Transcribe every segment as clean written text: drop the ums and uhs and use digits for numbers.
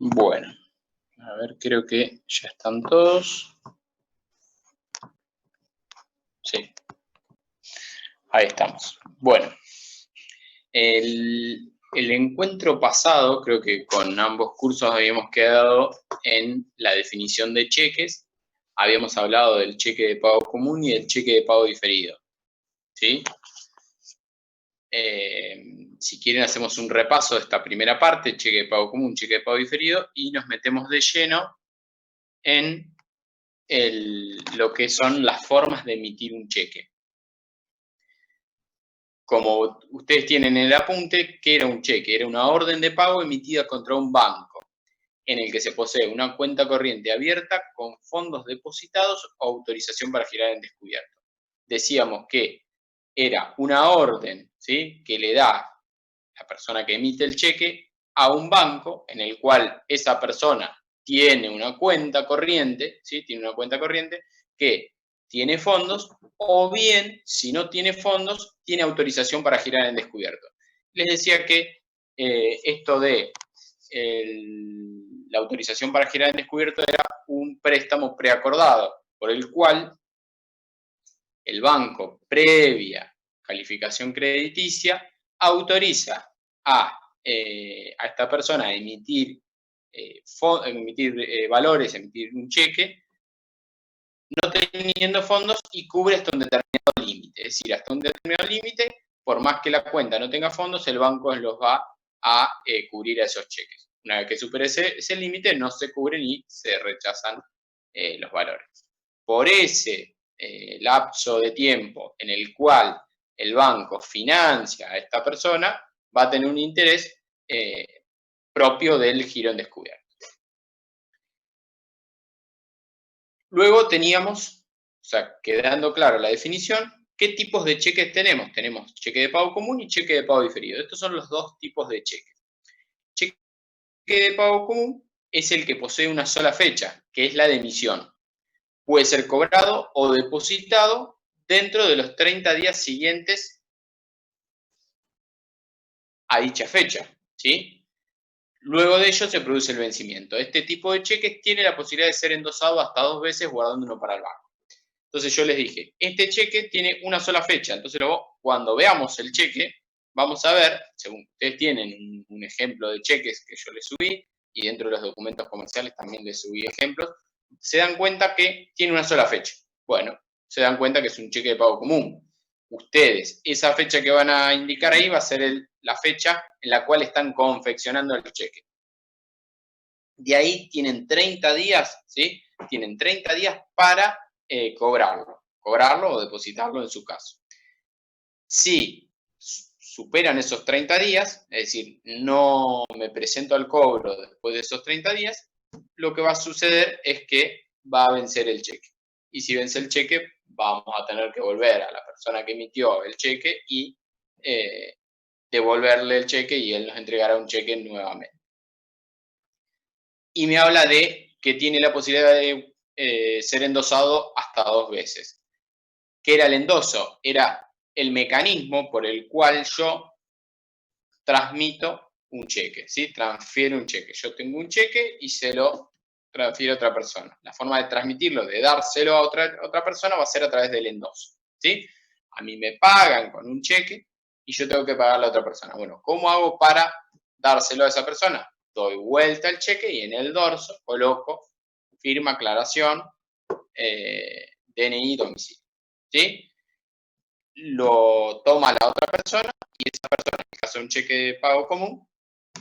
Bueno, a ver, creo que ya están todos. Sí, ahí estamos. Bueno, el encuentro pasado, creo que con ambos cursos habíamos quedado en la definición de cheques. Habíamos hablado del cheque de pago común y del cheque de pago diferido, ¿sí? Si quieren hacemos un repaso de esta primera parte, cheque de pago común, cheque de pago diferido, y nos metemos de lleno en lo que son las formas de emitir un cheque. Como ustedes tienen en el apunte, ¿qué era un cheque? Era una orden de pago emitida contra un banco, en el que se posee una cuenta corriente abierta con fondos depositados o autorización para girar en descubierto. Decíamos que era una orden, ¿sí?, que le da la persona que emite el cheque a un banco, en el cual esa persona tiene una cuenta corriente, ¿sí?, tiene una cuenta corriente que tiene fondos, o bien, si no tiene fondos, tiene autorización para girar en descubierto. Les decía que esto de la autorización para girar en descubierto era un préstamo preacordado, por el cual el banco, previa calificación crediticia, autoriza a esta persona a emitir, valores, emitir un cheque, no teniendo fondos, y cubre hasta un determinado límite. Es decir, hasta un determinado límite, por más que la cuenta no tenga fondos, el banco los va a cubrir a esos cheques. Una vez que supere ese límite, no se cubren y se rechazan los valores. Por ese lapso de tiempo en el cual el banco financia a esta persona, va a tener un interés propio del giro en descubierto. Luego teníamos, o sea, quedando claro la definición, ¿qué tipos de cheques tenemos? Tenemos cheque de pago común y cheque de pago diferido. Estos son los dos tipos de cheques. Cheque de pago común es el que posee una sola fecha, que es la de emisión. Puede ser cobrado o depositado dentro de los 30 días siguientes a dicha fecha, ¿sí? Luego de ello se produce el vencimiento. Este tipo de cheques tiene la posibilidad de ser endosado hasta 2 veces, guardando uno para el banco. Entonces yo les dije, este cheque tiene una sola fecha, entonces luego, cuando veamos el cheque, vamos a ver, según ustedes tienen un ejemplo de cheques que yo les subí, y dentro de los documentos comerciales también les subí ejemplos, se dan cuenta que tiene una sola fecha. Bueno, se dan cuenta que es un cheque de pago común. Ustedes, esa fecha que van a indicar ahí va a ser la fecha en la cual están confeccionando el cheque. De ahí tienen 30 días, ¿sí? Tienen 30 días para cobrarlo o depositarlo en su caso. Si superan esos 30 días, es decir, no me presento al cobro después de esos 30 días, lo que va a suceder es que va a vencer el cheque. Y si vence el cheque, vamos a tener que volver a la persona que emitió el cheque y devolverle el cheque, y él nos entregará un cheque nuevamente. Y me habla de que tiene la posibilidad de ser endosado hasta 2 veces. ¿Qué era el endoso? Era el mecanismo por el cual yo transmito un cheque, ¿sí? Transfiero un cheque. Yo tengo un cheque y se lo transfiero a otra persona. La forma de transmitirlo, de dárselo a otra persona, va a ser a través del endoso, ¿sí? A mí me pagan con un cheque y yo tengo que pagarle a otra persona. Bueno, ¿cómo hago para dárselo a esa persona? Doy vuelta el cheque y en el dorso coloco firma, aclaración, DNI, domicilio, ¿sí? Lo toma la otra persona y esa persona, en el caso de un cheque de pago común,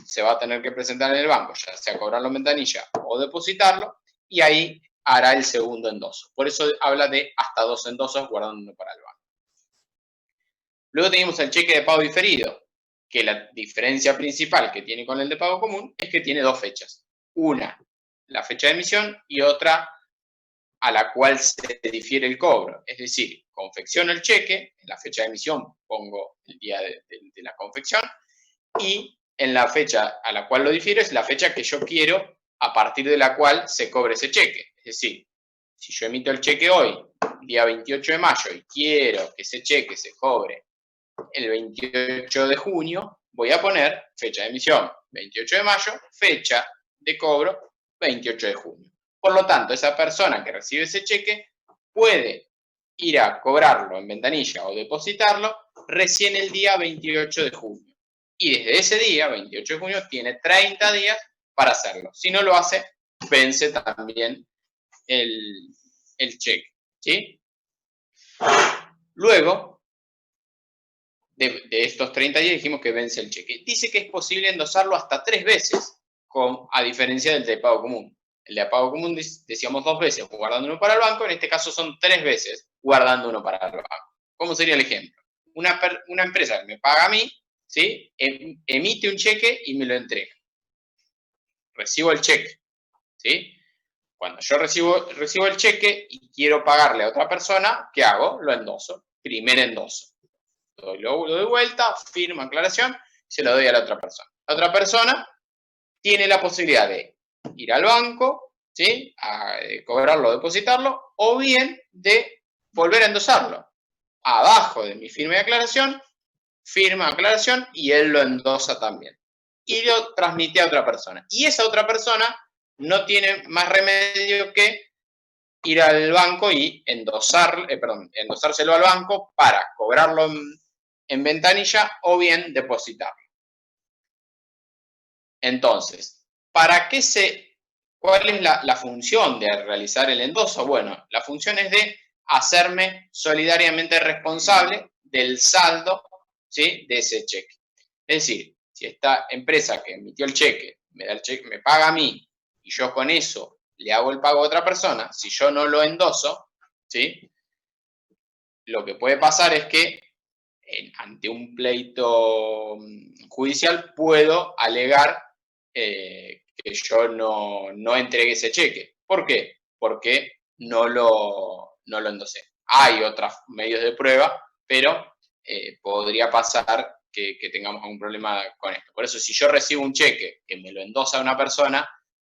se va a tener que presentar en el banco, ya sea cobrarlo en ventanilla o depositarlo, y ahí hará el segundo endoso. Por eso habla de hasta 2 endosos, guardando uno para el banco. Luego tenemos el cheque de pago diferido, que la diferencia principal que tiene con el de pago común es que tiene 2 fechas. Una, la fecha de emisión, y otra a la cual se difiere el cobro. Es decir, confecciono el cheque, en la fecha de emisión pongo el día de la confección, y en la fecha a la cual lo difiero es la fecha que yo quiero, a partir de la cual se cobre ese cheque. Es decir, si yo emito el cheque hoy, día 28 de mayo, y quiero que ese cheque se cobre el 28 de junio, voy a poner fecha de emisión 28 de mayo, fecha de cobro 28 de junio. Por lo tanto, esa persona que recibe ese cheque puede ir a cobrarlo en ventanilla o depositarlo recién el día 28 de junio. Y desde ese día, 28 de junio, tiene 30 días para hacerlo. Si no lo hace, vence también el cheque, ¿sí? Luego de estos 30 días dijimos que vence el cheque. Dice que es posible endosarlo hasta 3 veces, a diferencia del de pago común. El de pago común decíamos 2 veces guardando uno para el banco, en este caso son 3 veces guardando uno para el banco. ¿Cómo sería el ejemplo? Una empresa que me paga a mí, ¿sí? Emite un cheque y me lo entrega. Recibo el cheque, ¿sí? Cuando yo recibo el cheque y quiero pagarle a otra persona, ¿qué hago? Lo endoso. Primer endoso. Lo doy vuelta, firma, aclaración, se lo doy a la otra persona. La otra persona tiene la posibilidad de ir al banco, ¿sí? A cobrarlo, depositarlo, o bien de volver a endosarlo. Abajo de mi firma de aclaración, firma aclaración y él lo endosa también. Y lo transmite a otra persona. Y esa otra persona no tiene más remedio que ir al banco y endosárselo al banco para cobrarlo en ventanilla o bien depositarlo. Entonces, ¿cuál es la función de realizar el endoso? Bueno, la función es de hacerme solidariamente responsable del saldo, ¿sí? De ese cheque. Es decir, si esta empresa que emitió el cheque me da el cheque, me paga a mí y yo con eso le hago el pago a otra persona, si yo no lo endoso, ¿sí? Lo que puede pasar es que ante un pleito judicial puedo alegar que yo no entregué ese cheque. ¿Por qué? Porque no lo endosé. Hay otros medios de prueba, pero podría pasar que tengamos algún problema con esto. Por eso, si yo recibo un cheque que me lo endosa una persona,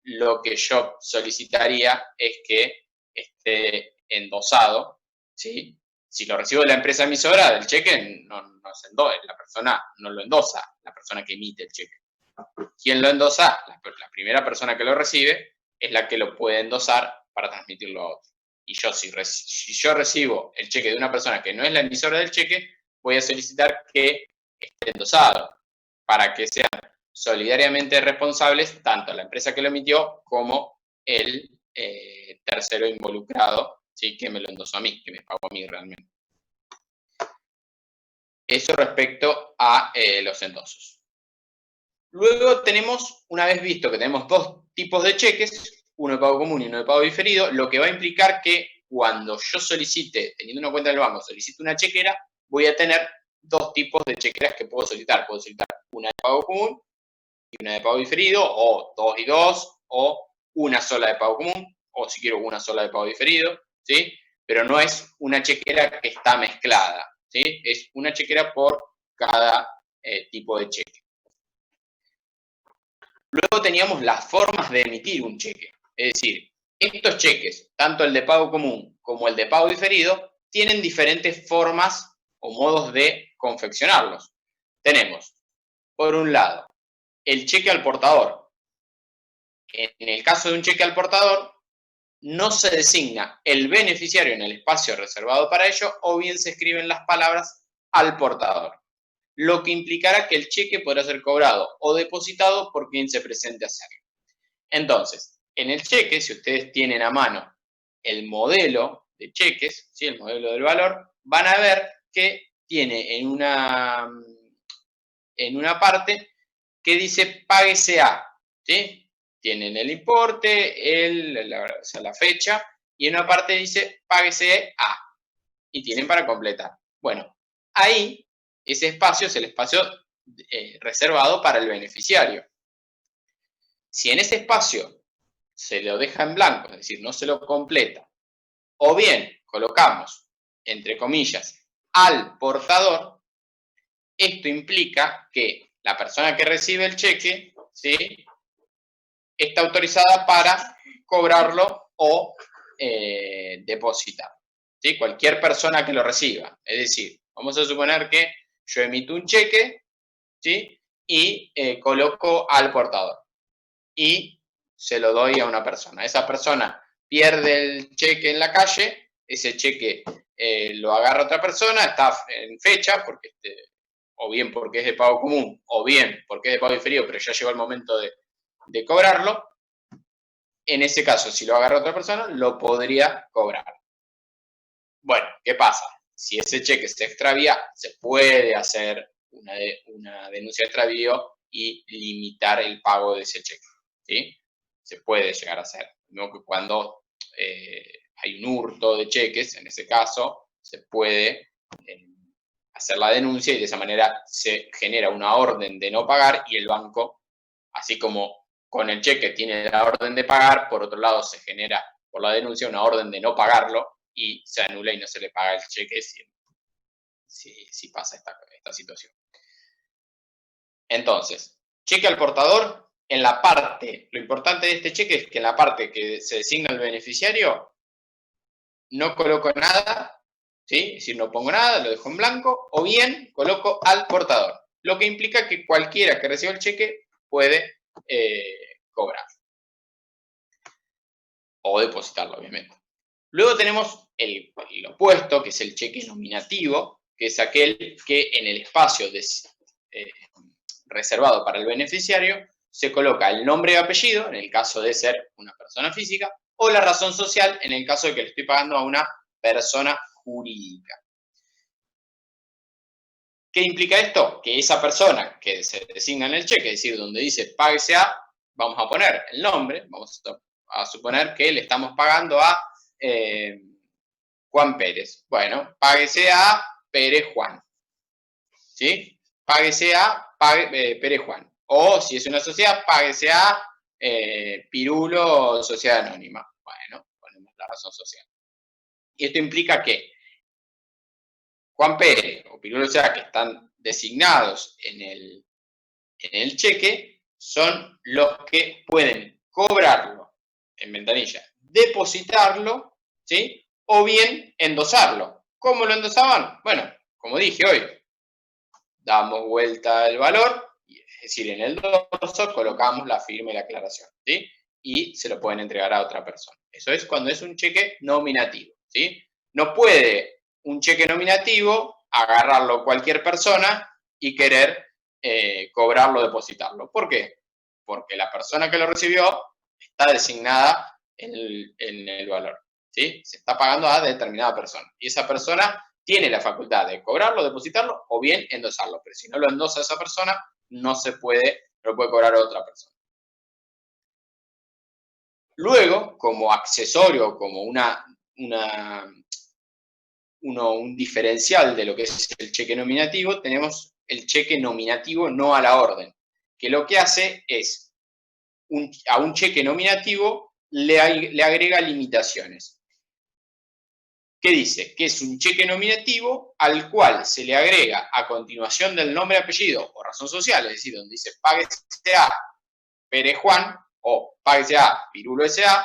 lo que yo solicitaría es que esté endosado, ¿sí? Si lo recibo de la empresa emisora, del cheque no se endosa, la persona no lo endosa, la persona que emite el cheque. ¿Quién lo endosa? La primera persona que lo recibe es la que lo puede endosar para transmitirlo a otro. Y yo, si yo recibo el cheque de una persona que no es la emisora del cheque, voy a solicitar que esté endosado para que sean solidariamente responsables tanto la empresa que lo emitió como el tercero involucrado, ¿sí? Que me lo endosó a mí, que me pagó a mí realmente. Eso respecto a los endosos. Luego tenemos, una vez visto que tenemos dos tipos de cheques, uno de pago común y uno de pago diferido, lo que va a implicar que cuando yo solicite, teniendo una cuenta en el banco, solicite una chequera, voy a tener dos tipos de chequeras que puedo solicitar. Puedo solicitar una de pago común y una de pago diferido, o 2 y 2, o una sola de pago común, o si quiero una sola de pago diferido, ¿sí? Pero no es una chequera que está mezclada, ¿sí? Es una chequera por cada tipo de cheque. Luego teníamos las formas de emitir un cheque. Es decir, estos cheques, tanto el de pago común como el de pago diferido, tienen diferentes formas o modos de confeccionarlos. Tenemos, por un lado, el cheque al portador. En el caso de un cheque al portador, no se designa el beneficiario en el espacio reservado para ello, o bien se escriben las palabras al portador, lo que implicará que el cheque podrá ser cobrado o depositado por quien se presente a hacerlo. Entonces, en el cheque, si ustedes tienen a mano el modelo de cheques, ¿sí? El modelo del valor, van a ver que tiene en una parte que dice páguese a, ¿sí? Tienen el importe, la fecha, y en una parte dice páguese a, y tienen para completar. Bueno, ahí ese espacio es el espacio reservado para el beneficiario. Si en ese espacio se lo deja en blanco, es decir, no se lo completa, o bien colocamos, entre comillas, al portador, esto implica que la persona que recibe el cheque, ¿sí? Está autorizada para cobrarlo o depositar, ¿sí? Cualquier persona que lo reciba. Es decir, vamos a suponer que yo emito un cheque, ¿sí? Y coloco al portador. Y se lo doy a una persona. Esa persona pierde el cheque en la calle, ese cheque lo agarra otra persona, está en fecha, porque o bien porque es de pago común, o bien porque es de pago diferido, pero ya llegó el momento de cobrarlo. En ese caso, si lo agarra otra persona, lo podría cobrar. Bueno, ¿qué pasa? Si ese cheque se extravía, se puede hacer una denuncia de extravío y limitar el pago de ese cheque, ¿sí? Se puede llegar a hacer. ¿No? Que cuando hay un hurto de cheques, en ese caso, se puede hacer la denuncia y de esa manera se genera una orden de no pagar y el banco, así como con el cheque tiene la orden de pagar, por otro lado se genera por la denuncia una orden de no pagarlo y se anula y no se le paga el cheque si pasa esta situación. Entonces, cheque al portador, en la parte, lo importante de este cheque es que en la parte que se designa el beneficiario, no coloco nada, ¿sí? Es decir, no pongo nada, lo dejo en blanco, o bien coloco al portador, lo que implica que cualquiera que reciba el cheque puede cobrar o depositarlo, obviamente. Luego tenemos el opuesto, que es el cheque nominativo, que es aquel que en el espacio reservado para el beneficiario se coloca el nombre y apellido, en el caso de ser una persona física, o la razón social, en el caso de que le estoy pagando a una persona jurídica. ¿Qué implica esto? Que esa persona que se designa en el cheque, es decir, donde dice páguese a, vamos a poner el nombre, vamos a suponer que le estamos pagando a Juan Pérez. Bueno, páguese a Pérez Juan. ¿Sí? Páguese a Pérez Juan. O si es una sociedad, páguese a Pirulo Sociedad Anónima. Bueno, ponemos la razón social. Y esto implica que Juan Pérez o Pirulo Sociedad, que están designados en el cheque, son los que pueden cobrarlo en ventanilla, depositarlo, ¿sí? O bien endosarlo. ¿Cómo lo endosaban? Bueno, como dije hoy, damos vuelta al valor, es decir, en el dorso colocamos la firma y la aclaración, ¿sí? Y se lo pueden entregar a otra persona. Eso es cuando es un cheque nominativo, ¿sí? No puede un cheque nominativo agarrarlo cualquier persona y querer cobrarlo, depositarlo. ¿Por qué? Porque la persona que lo recibió está designada en el valor, ¿sí? Se está pagando a determinada persona. Y esa persona tiene la facultad de cobrarlo, depositarlo o bien endosarlo. Pero si no lo endosa esa persona, no lo puede cobrar a otra persona. Luego, como accesorio, como un diferencial de lo que es el cheque nominativo, tenemos el cheque nominativo no a la orden, que lo que hace es, a un cheque nominativo le agrega limitaciones. ¿Qué dice? Que es un cheque nominativo al cual se le agrega a continuación del nombre, apellido o razón social, es decir, donde dice páguese a Pérez Juan o páguese a Pirulo S.A.,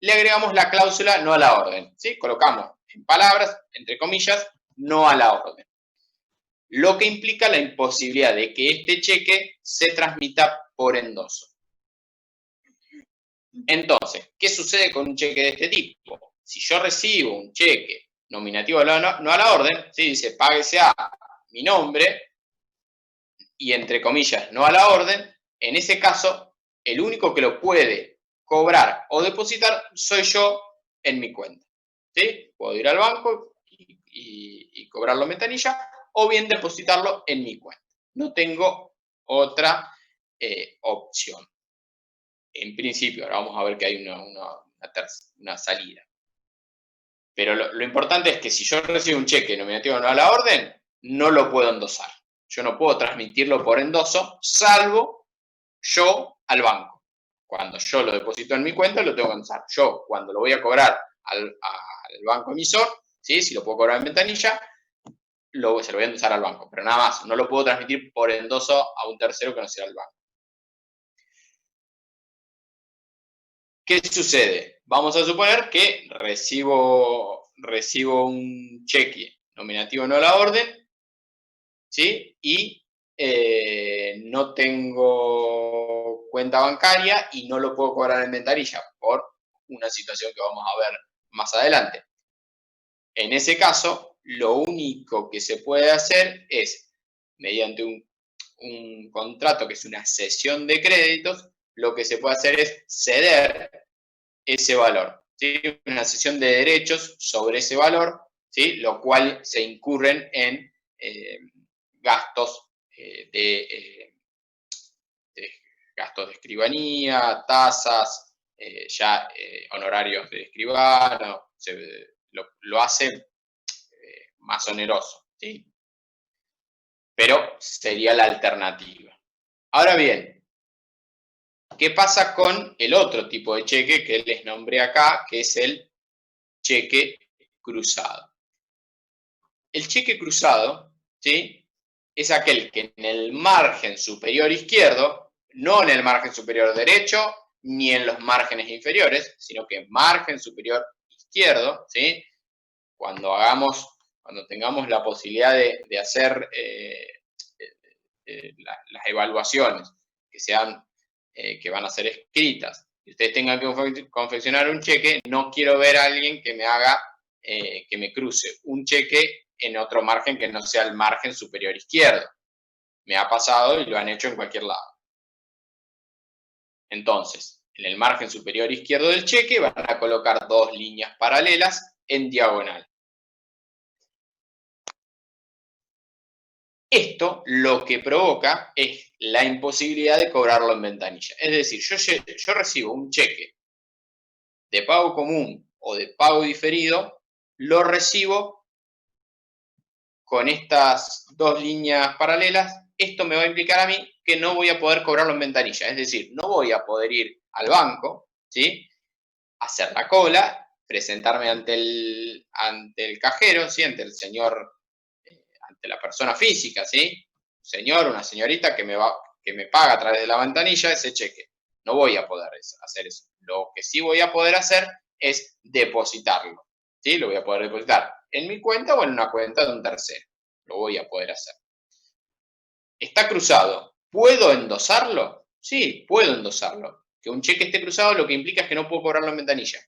le agregamos la cláusula no a la orden, ¿sí? Colocamos en palabras, entre comillas, no a la orden. Lo que implica la imposibilidad de que este cheque se transmita por endoso. Entonces, ¿qué sucede con un cheque de este tipo? Si yo recibo un cheque nominativo no a la orden, ¿sí? Dice páguese a mi nombre y entre comillas no a la orden, en ese caso, el único que lo puede cobrar o depositar soy yo en mi cuenta. ¿Sí? Puedo ir al banco y cobrarlo en ventanilla o bien depositarlo en mi cuenta. No tengo otra opción. En principio, ahora vamos a ver que hay una salida. Pero lo importante es que si yo recibo un cheque nominativo no a la orden, no lo puedo endosar. Yo no puedo transmitirlo por endoso, salvo yo al banco. Cuando yo lo deposito en mi cuenta, lo tengo que endosar. Yo, cuando lo voy a cobrar al banco emisor, ¿sí? Si lo puedo cobrar en ventanilla, se lo voy a endosar al banco. Pero nada más, no lo puedo transmitir por endoso a un tercero que no sea el banco. ¿Qué sucede? Vamos a suponer que recibo un cheque nominativo no a la orden, ¿sí? Y no tengo cuenta bancaria y no lo puedo cobrar en ventanilla por una situación que vamos a ver más adelante. En ese caso, lo único que se puede hacer es, mediante un contrato que es una cesión de créditos, lo que se puede hacer es ceder ese valor, ¿sí? Una cesión de derechos sobre ese valor, ¿sí? Lo cual se incurren en gastos de gastos de escribanía, tasas, honorarios de escribano, lo hace más oneroso, ¿sí? Pero sería la alternativa. Ahora bien, ¿qué pasa con el otro tipo de cheque que les nombré acá, que es el cheque cruzado? El cheque cruzado, ¿sí? Es aquel que en el margen superior izquierdo, no en el margen superior derecho, ni en los márgenes inferiores, sino que en margen superior izquierdo, ¿sí? Cuando tengamos la posibilidad de hacer las evaluaciones que van a ser escritas, y ustedes tengan que confeccionar un cheque, no quiero ver a alguien que me haga, que me cruce un cheque en otro margen que no sea el margen superior izquierdo. Me ha pasado y lo han hecho en cualquier lado. Entonces, en el margen superior izquierdo del cheque van a colocar dos líneas paralelas en diagonal. Esto lo que provoca es la imposibilidad de cobrarlo en ventanilla. Es decir, yo recibo un cheque de pago común o de pago diferido, lo recibo con estas dos líneas paralelas. Esto me va a implicar a mí que no voy a poder cobrarlo en ventanilla. Es decir, no voy a poder ir al banco, ¿sí? Hacer la cola, presentarme ante el cajero, ¿sí? Ante el señor, ante la persona física, ¿sí? Un señor, una señorita que me paga a través de la ventanilla ese cheque. No voy a poder hacer eso. Lo que sí voy a poder hacer es depositarlo, ¿sí? Lo voy a poder depositar en mi cuenta o en una cuenta de un tercero. Lo voy a poder hacer. Está cruzado. ¿Puedo endosarlo? Sí, puedo endosarlo. Que un cheque esté cruzado lo que implica es que no puedo cobrarlo en ventanilla.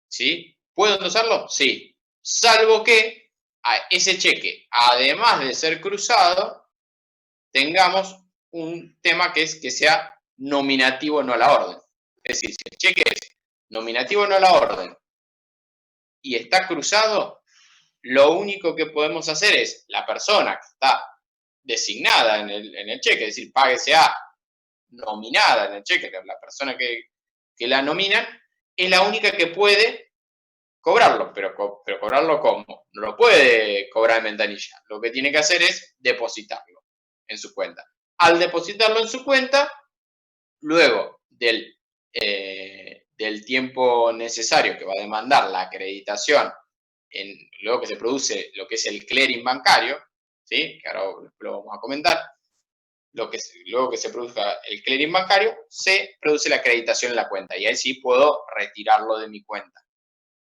¿Sí? ¿Puedo endosarlo? Sí. Salvo que a ese cheque, además de ser cruzado, tengamos un tema que es que sea nominativo no a la orden. Es decir, si el cheque es nominativo no a la orden y está cruzado, lo único que podemos hacer es la persona que está designada en el cheque, es decir, páguese a nominada en el cheque, que es la persona que la nominan, es la única que puede cobrarlo, pero cobrarlo ¿cómo? No lo puede cobrar en ventanilla. Lo que tiene que hacer es depositarlo en su cuenta. Al depositarlo en su cuenta, luego del tiempo necesario que va a demandar la acreditación, luego que se produce lo que es el clearing bancario, ¿sí? Que ahora lo vamos a comentar, luego que se produzca el clearing bancario, se produce la acreditación en la cuenta y ahí sí puedo retirarlo de mi cuenta,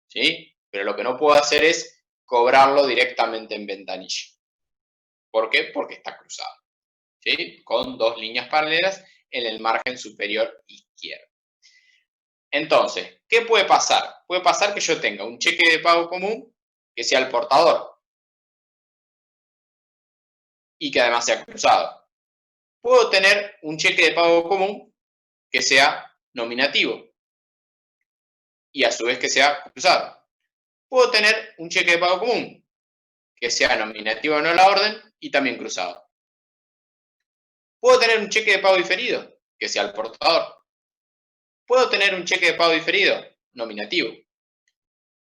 ¿sí? Pero lo que no puedo hacer es cobrarlo directamente en ventanilla. ¿Por qué? Porque está cruzado, ¿sí? Con dos líneas paralelas en el margen superior izquierdo. Entonces, ¿qué puede pasar? Puede pasar que yo tenga un cheque de pago común que sea el portador y que además sea cruzado. Puedo tener un cheque de pago común que sea nominativo y a su vez que sea cruzado. Puedo tener un cheque de pago común que sea nominativo no a la orden y también cruzado. Puedo tener un cheque de pago diferido que sea el portador. Puedo tener un cheque de pago diferido nominativo.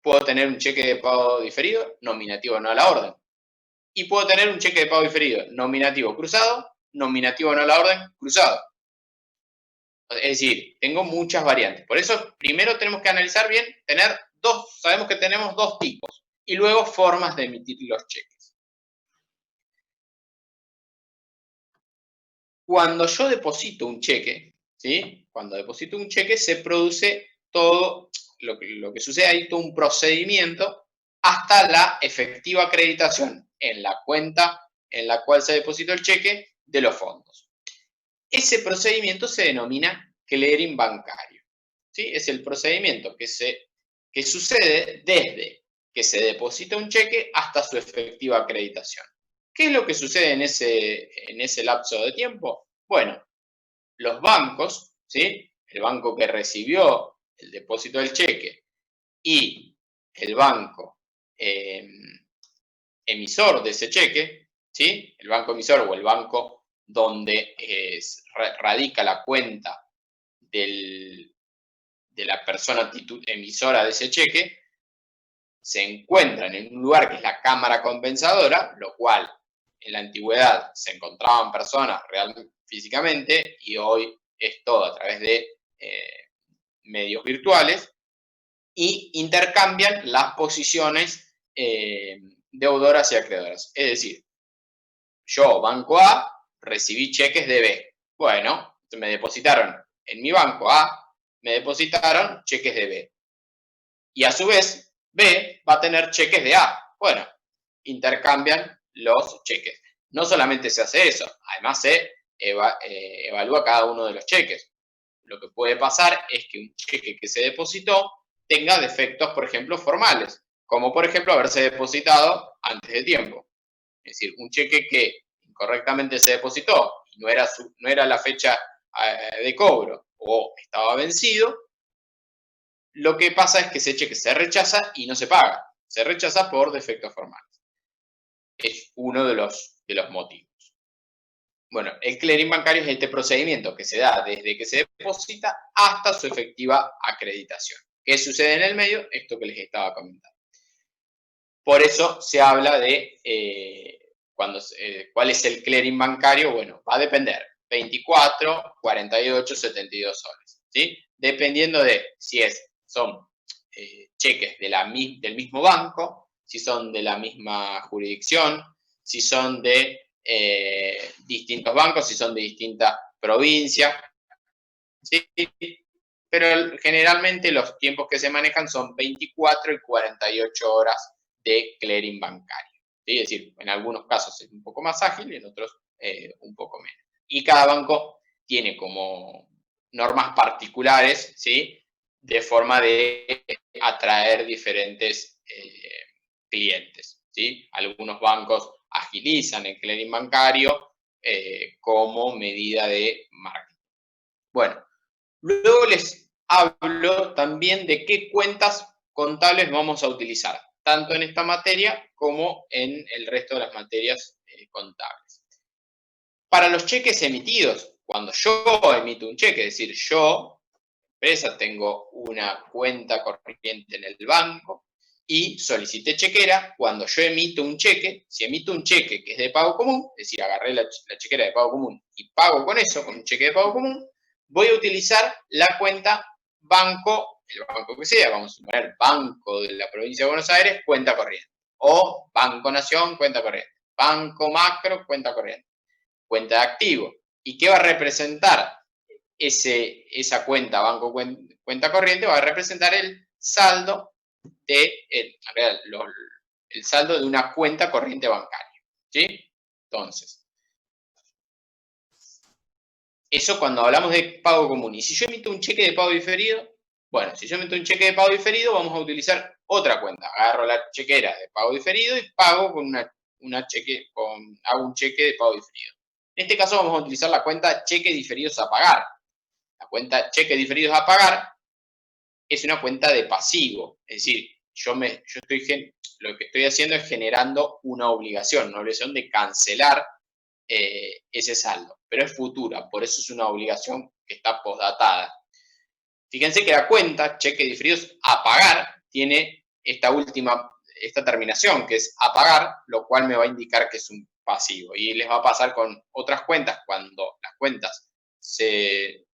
Puedo tener un cheque de pago diferido nominativo no a la orden. Y puedo tener un cheque de pago diferido nominativo cruzado, nominativo no a la orden, cruzado. Es decir, tengo muchas variantes. Por eso, primero tenemos que analizar bien, sabemos que tenemos dos tipos y luego formas de emitir los cheques. Cuando yo deposito un cheque, ¿sí? Cuando deposito un cheque se produce todo lo que sucede ahí, todo un procedimiento hasta la efectiva acreditación en la cuenta en la cual se depositó el cheque de los fondos. Ese procedimiento se denomina clearing bancario. ¿Sí? Es el procedimiento que sucede desde que se deposita un cheque hasta su efectiva acreditación. ¿Qué es lo que sucede en ese lapso de tiempo? Bueno, los bancos, ¿sí? El banco que recibió el depósito del cheque y el banco emisor de ese cheque, ¿sí? El banco emisor o el banco donde radica la cuenta de la persona emisora de ese cheque, se encuentran en un lugar que es la cámara compensadora, lo cual en la antigüedad se encontraban personas realmente físicamente y hoy es todo a través de medios virtuales, y intercambian las posiciones deudoras y acreedoras. Es decir, yo, banco A, recibí cheques de B. Bueno, me depositaron en mi banco A, me depositaron cheques de B. Y a su vez, B va a tener cheques de A. Bueno, intercambian los cheques. No solamente se hace eso, además se evalúa cada uno de los cheques. Lo que puede pasar es que un cheque que se depositó tenga defectos, por ejemplo, formales, como por ejemplo haberse depositado antes de tiempo. Es decir, un cheque que incorrectamente se depositó y no era la fecha de cobro o estaba vencido, lo que pasa es que ese cheque se rechaza y no se paga. Se rechaza por defectos formales. Es uno de los motivos. Bueno, el clearing bancario es este procedimiento que se da desde que se deposita hasta su efectiva acreditación. ¿Qué sucede en el medio? Esto que les estaba comentando. Por eso se habla de cuál es el clearing bancario. Bueno, va a depender 24, 48, 72 horas. ¿Sí? Dependiendo de si son cheques del mismo banco, si son de la misma jurisdicción, si son de distintos bancos, si son de distintas provincias. ¿Sí? Pero generalmente los tiempos que se manejan son 24 y 48 horas de clearing bancario. ¿Sí? Es decir, en algunos casos es un poco más ágil y en otros un poco menos. Y cada banco tiene como normas particulares, ¿sí? De forma de atraer diferentes clientes. ¿Sí? Algunos bancos agilizan el clearing bancario como medida de marketing. Bueno, luego les hablo también de qué cuentas contables vamos a utilizar, tanto en esta materia como en el resto de las materias contables. Para los cheques emitidos, cuando yo emito un cheque, es decir, yo, empresa, tengo una cuenta corriente en el banco y solicité chequera, cuando yo emito un cheque, si emito un cheque que es de pago común, es decir, agarré la chequera de pago común y pago con eso, con un cheque de pago común, voy a utilizar la cuenta banco, el banco que sea, vamos a poner Banco de la Provincia de Buenos Aires, cuenta corriente, o Banco Nación, cuenta corriente, Banco Macro, cuenta corriente, cuenta de activo. ¿Y qué va a representar esa cuenta banco cuenta corriente? Va a representar el saldo el saldo de una cuenta corriente bancaria. ¿Sí? Entonces, eso cuando hablamos de pago común. Y si yo emito un cheque de pago diferido, bueno, si yo emito un cheque de pago diferido, vamos a utilizar otra cuenta. Agarro la chequera de pago diferido y pago con hago un cheque de pago diferido. En este caso vamos a utilizar la cuenta cheques diferidos a pagar. La cuenta cheques diferidos a pagar es una cuenta de pasivo. Es decir, lo que estoy haciendo es generando una obligación de cancelar ese saldo, pero es futura, por eso es una obligación que está postdatada. Fíjense que la cuenta cheques diferidos a pagar tiene esta terminación que es a pagar, lo cual me va a indicar que es un pasivo. Y les va a pasar con otras cuentas, cuando las cuentas se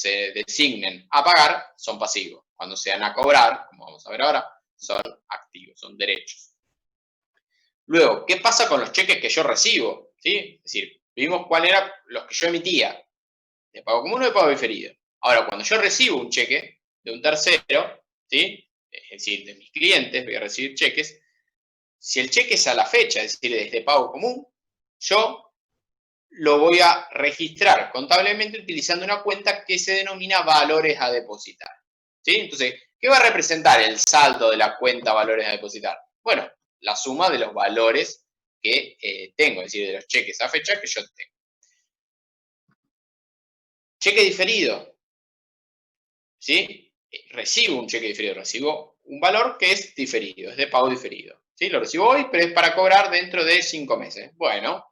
designen a pagar, son pasivos. Cuando sean a cobrar, como vamos a ver ahora, son activos, son derechos. Luego, ¿qué pasa con los cheques que yo recibo? ¿Sí? Es decir, vimos cuáles eran los que yo emitía, de pago común o de pago diferido. Ahora, cuando yo recibo un cheque de un tercero, ¿sí? Es decir, de mis clientes, voy a recibir cheques, si el cheque es a la fecha, es decir, desde pago común, yo lo voy a registrar contablemente utilizando una cuenta que se denomina valores a depositar. ¿Sí? Entonces, ¿qué va a representar el saldo de la cuenta valores a depositar? Bueno, la suma de los valores que tengo, es decir, de los cheques a fecha que yo tengo. Cheque diferido. ¿Sí? Recibo un cheque diferido, recibo un valor que es diferido, es de pago diferido. ¿Sí? Lo recibo hoy, pero es para cobrar dentro de 5 meses. Bueno,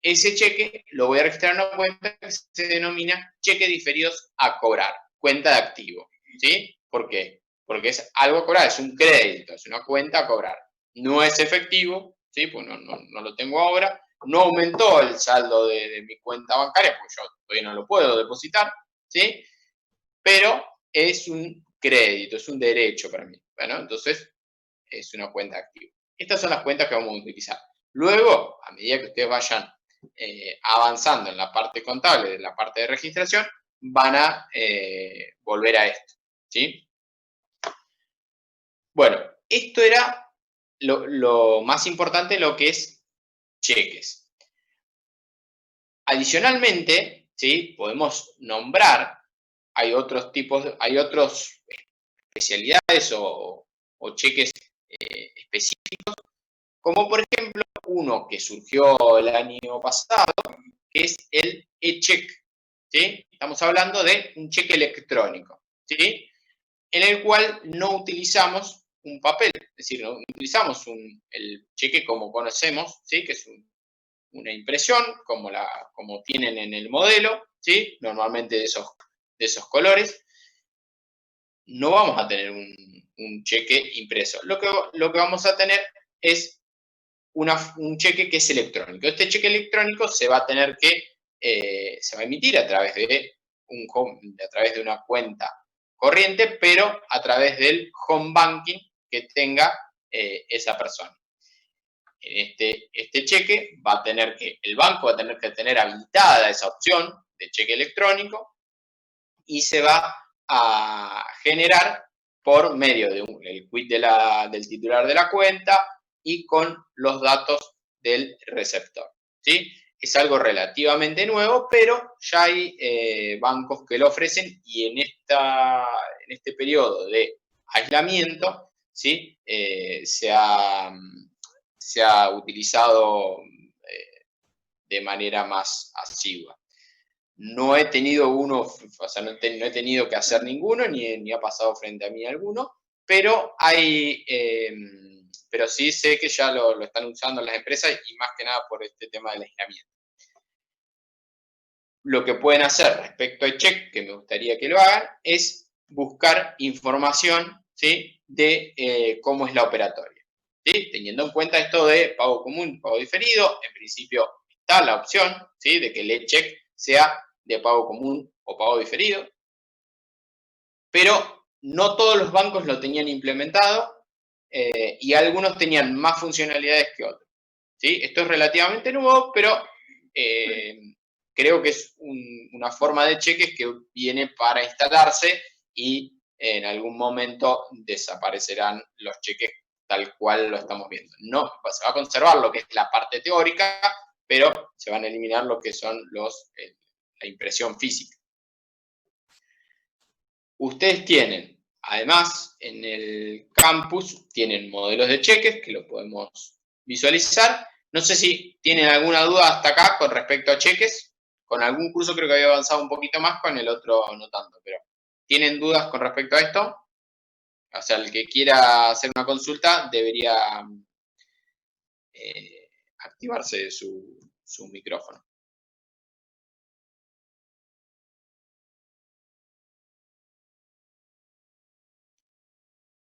ese cheque lo voy a registrar en una cuenta que se denomina cheque diferidos a cobrar, cuenta de activo. ¿Sí? ¿Por qué? Porque es algo a cobrar, es un crédito, es una cuenta a cobrar. No es efectivo, ¿sí? Pues no lo tengo ahora. No aumentó el saldo de mi cuenta bancaria, porque yo todavía no lo puedo depositar, ¿sí? Pero es un crédito, es un derecho para mí. Bueno, entonces es una cuenta activa. Estas son las cuentas que vamos a utilizar. Luego, a medida que ustedes vayan avanzando en la parte contable, en la parte de registración, van a volver a esto. ¿Sí? Bueno, esto era lo más importante, lo que es cheques. Adicionalmente, ¿sí? Podemos nombrar, hay otros tipos, hay otras especialidades o cheques específicos, como por ejemplo uno que surgió el año pasado, que es el e-check. ¿Sí? Estamos hablando de un cheque electrónico, ¿sí? En el cual no utilizamos un papel, es decir, no utilizamos el cheque como conocemos, ¿sí? Que es una impresión, como tienen en el modelo, ¿sí? Normalmente de esos colores. No vamos a tener un cheque impreso. Lo que vamos a tener es un cheque que es electrónico. Este cheque electrónico se va a tener se va a emitir a través de una cuenta corriente, pero a través del home banking que tenga esa persona. En este cheque el banco va a tener que tener habilitada esa opción de cheque electrónico y se va a generar por medio del quit del titular de la cuenta y con los datos del receptor. ¿Sí? Es algo relativamente nuevo, pero ya hay bancos que lo ofrecen y en este periodo de aislamiento, ¿sí? Se ha utilizado de manera más asidua. No he tenido uno, o sea, no he tenido que hacer ninguno, ni ha pasado frente a mí alguno, pero pero sí sé que ya lo están usando las empresas y más que nada por este tema del aislamiento. Lo que pueden hacer respecto al check, que me gustaría que lo hagan, es buscar información, ¿sí? De cómo es la operatoria. ¿Sí? Teniendo en cuenta esto de pago común, pago diferido, en principio está la opción, ¿sí? De que el check sea de pago común o pago diferido, pero no todos los bancos lo tenían implementado y algunos tenían más funcionalidades que otros. ¿Sí? Esto es relativamente nuevo, pero creo que es una forma de cheques que viene para instalarse y en algún momento desaparecerán los cheques tal cual lo estamos viendo. No, se va a conservar lo que es la parte teórica, pero se van a eliminar lo que son la impresión física. Ustedes tienen, además, en el campus, tienen modelos de cheques que lo podemos visualizar. No sé si tienen alguna duda hasta acá con respecto a cheques. Con algún curso creo que había avanzado un poquito más, con el otro no tanto, pero ¿tienen dudas con respecto a esto? O sea, el que quiera hacer una consulta debería activarse su micrófono.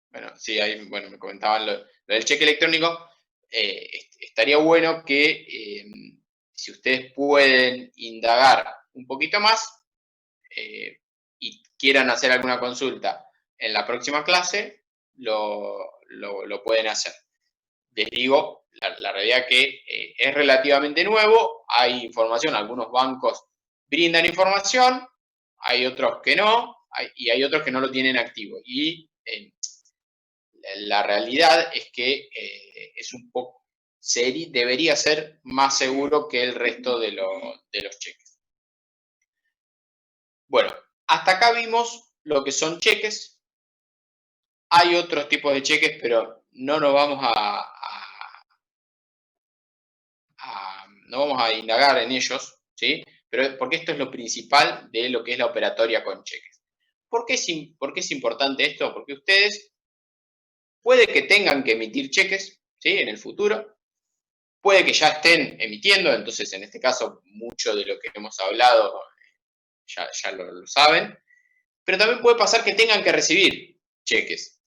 Bueno, sí, ahí me comentaban lo del cheque electrónico. Estaría bueno que si ustedes pueden indagar un poquito más y quieran hacer alguna consulta en la próxima clase, lo pueden hacer. Les digo, la realidad que es relativamente nuevo, hay información, algunos bancos brindan información, hay otros que no, y hay otros que no lo tienen activo. Y la realidad es que es un poco, debería ser más seguro que el resto de los cheques. Bueno, hasta acá vimos lo que son cheques. Hay otros tipos de cheques, pero no nos vamos no vamos a indagar en ellos, ¿sí? Pero porque esto es lo principal de lo que es la operatoria con cheques. ¿Por qué es importante esto? Porque ustedes puede que tengan que emitir cheques, ¿sí? En el futuro. Puede que ya estén emitiendo, entonces en este caso mucho de lo que hemos hablado ya lo saben. Pero también puede pasar que tengan que recibir cheques.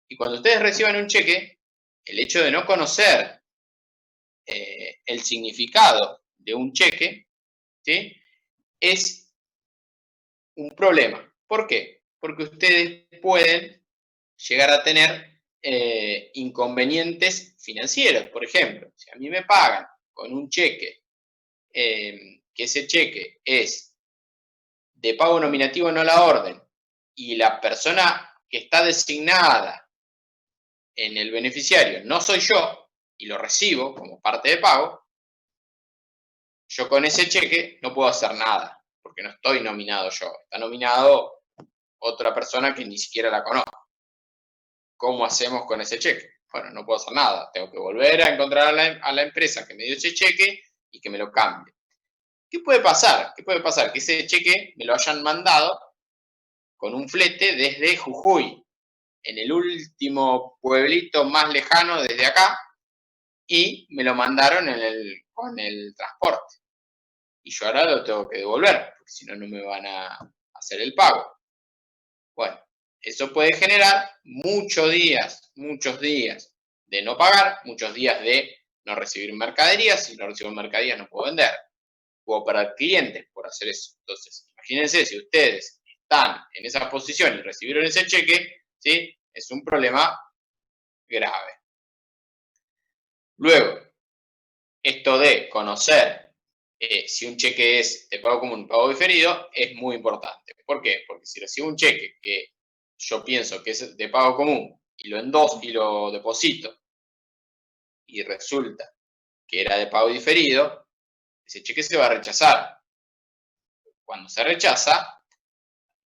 Y cuando ustedes reciban un cheque, el hecho de no conocer el significado de un cheque, ¿sí? Es un problema. ¿Por qué? Porque ustedes pueden llegar a tener inconvenientes financieros. Por ejemplo, si a mí me pagan con un cheque, que ese cheque es de pago nominativo no la orden, y la persona que está designada en el beneficiario no soy yo, y lo recibo como parte de pago, yo con ese cheque no puedo hacer nada, porque no estoy nominado yo, está nominado otra persona que ni siquiera la conozco. ¿Cómo hacemos con ese cheque? Bueno, no puedo hacer nada, tengo que volver a encontrar a la empresa que me dio ese cheque y que me lo cambie. ¿Qué puede pasar? ¿Qué puede pasar? Que ese cheque me lo hayan mandado con un flete desde Jujuy, en el último pueblito más lejano desde acá, y me lo mandaron con el transporte. Y yo ahora lo tengo que devolver, porque si no, no me van a hacer el pago. Bueno, eso puede generar muchos días de no pagar, muchos días de no recibir mercaderías. Si no recibo mercaderías no puedo vender. Puedo perder clientes por hacer eso. Entonces, imagínense si ustedes están en esa posición y recibieron ese cheque, ¿sí? Es un problema grave. Luego, esto de conocer si un cheque es de pago común o pago diferido es muy importante. ¿Por qué? Porque si recibo un cheque que yo pienso que es de pago común y lo endoso y lo deposito y resulta que era de pago diferido, ese cheque se va a rechazar. Cuando se rechaza,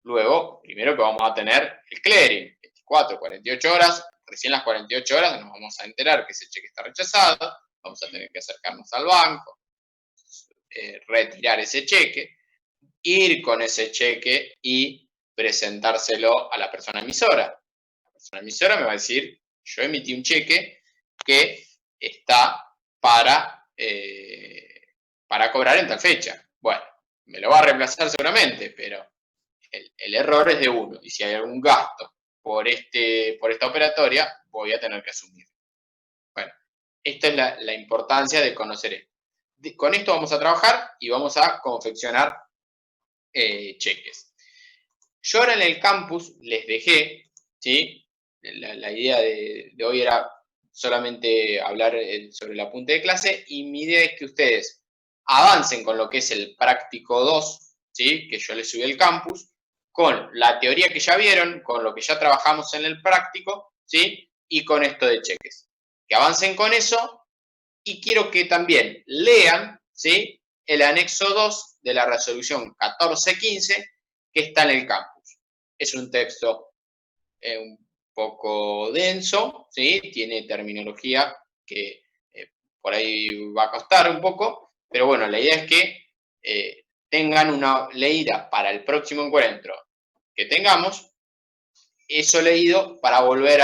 luego, primero que vamos a tener el clearing, 24, 48 horas, recién las 48 horas nos vamos a enterar que ese cheque está rechazado, vamos a tener que acercarnos al banco, retirar ese cheque, ir con ese cheque y presentárselo a la persona emisora. La persona emisora me va a decir, yo emití un cheque que está para cobrar en tal fecha. Bueno, me lo va a reemplazar seguramente, pero el error es de uno. Y si hay algún gasto por esta operatoria, voy a tener que asumir. Bueno, esta es la importancia de conocer esto. Con esto vamos a trabajar y vamos a confeccionar cheques. Yo ahora en el campus les dejé, ¿sí? La idea de hoy era solamente hablar sobre el apunte de clase y mi idea es que ustedes avancen con lo que es el práctico 2, ¿sí? Que yo les subí al campus, con la teoría que ya vieron, con lo que ya trabajamos en el práctico, ¿sí? Y con esto de cheques. Que avancen con eso y quiero que también lean, ¿sí? El anexo 2 de la resolución 1415 que está en el campus. Es un texto un poco denso, ¿sí? Tiene terminología que por ahí va a costar un poco, pero bueno, la idea es que tengan una leída para el próximo encuentro que tengamos, eso leído para volver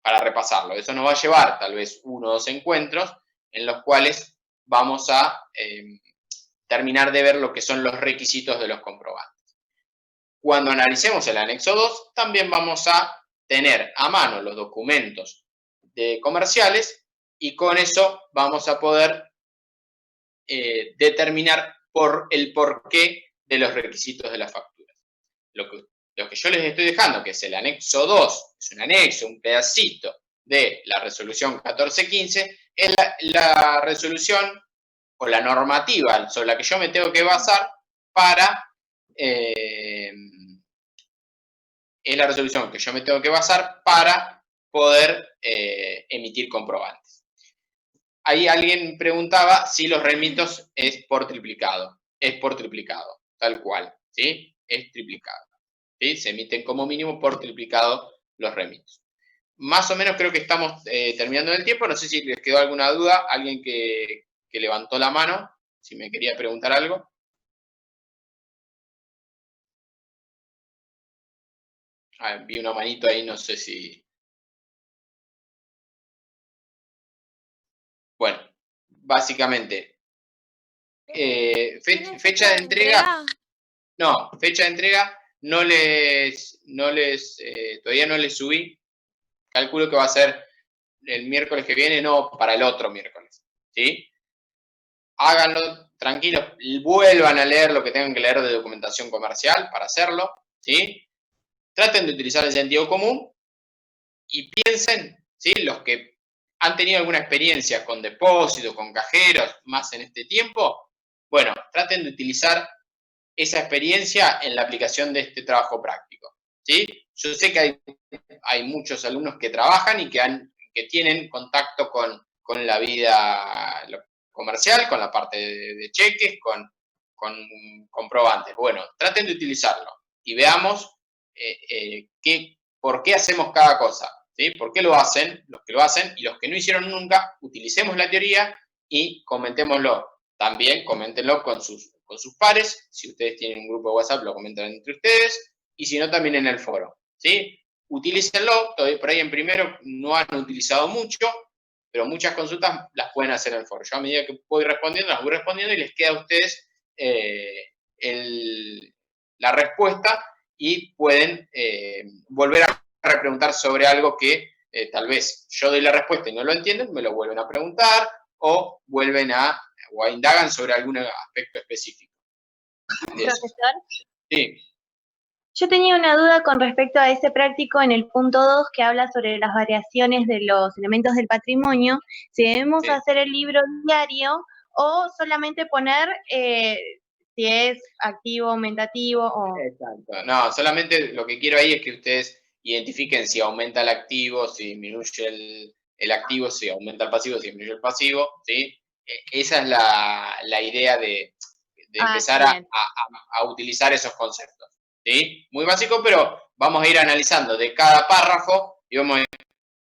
para repasarlo. Eso nos va a llevar tal vez 1 o 2 encuentros en los cuales vamos a terminar de ver lo que son los requisitos de los comprobantes. Cuando analicemos el anexo 2, también vamos a tener a mano los documentos comerciales y con eso vamos a poder determinar el porqué de los requisitos de las facturas. Lo que yo les estoy dejando, que es el anexo 2, es un anexo, un pedacito de la resolución 1415, es la resolución o la normativa sobre la que yo me tengo que basar para es la resolución que yo me tengo que basar para poder emitir comprobantes. Ahí alguien preguntaba si los remitos es por triplicado. Es por triplicado, tal cual, ¿sí? Es triplicado, ¿sí? Se emiten como mínimo por triplicado los remitos. Más o menos creo que estamos terminando el tiempo. No sé si les quedó alguna duda. Alguien que levantó la mano, si me quería preguntar algo. Vi una manito ahí, no sé si... Bueno, básicamente, fecha de entrega, no, fecha de entrega todavía no les subí. Calculo que va a ser el miércoles que viene, no para el otro miércoles, ¿sí? Háganlo tranquilos, vuelvan a leer lo que tengan que leer de documentación comercial para hacerlo, ¿sí? Traten de utilizar el sentido común y piensen, ¿sí? Los que han tenido alguna experiencia con depósitos, con cajeros, más en este tiempo, bueno, traten de utilizar esa experiencia en la aplicación de este trabajo práctico, ¿sí? Yo sé que hay muchos alumnos que trabajan y que tienen contacto con la vida comercial, con la parte de cheques, con comprobantes. Bueno, traten de utilizarlo y veamos por qué hacemos cada cosa, ¿sí? ¿Por qué lo hacen? Los que lo hacen y los que no hicieron nunca, utilicemos la teoría y comentémoslo. También coméntenlo con sus pares. Si ustedes tienen un grupo de WhatsApp, lo comentan entre ustedes. Y si no, también en el foro, ¿sí? Utilícenlo. Por ahí en primero no han utilizado mucho, pero muchas consultas las pueden hacer en el foro. Yo a medida que voy respondiendo, las voy respondiendo y les queda a ustedes la respuesta y pueden volver a repreguntar sobre algo que tal vez yo doy la respuesta y no lo entienden, me lo vuelven a preguntar o o indagan sobre algún aspecto específico. Profesor. Sí. Yo tenía una duda con respecto a ese práctico en el punto 2 que habla sobre las variaciones de los elementos del patrimonio. Si debemos hacer el libro diario o solamente poner si es activo, aumentativo o... Exacto. No, solamente lo que quiero ahí es que ustedes identifiquen si aumenta el activo, si disminuye el activo, si aumenta el pasivo, si disminuye el pasivo, ¿sí? Esa es la idea de empezar a utilizar esos conceptos, ¿sí? Muy básico, pero vamos a ir analizando de cada párrafo y vamos a ir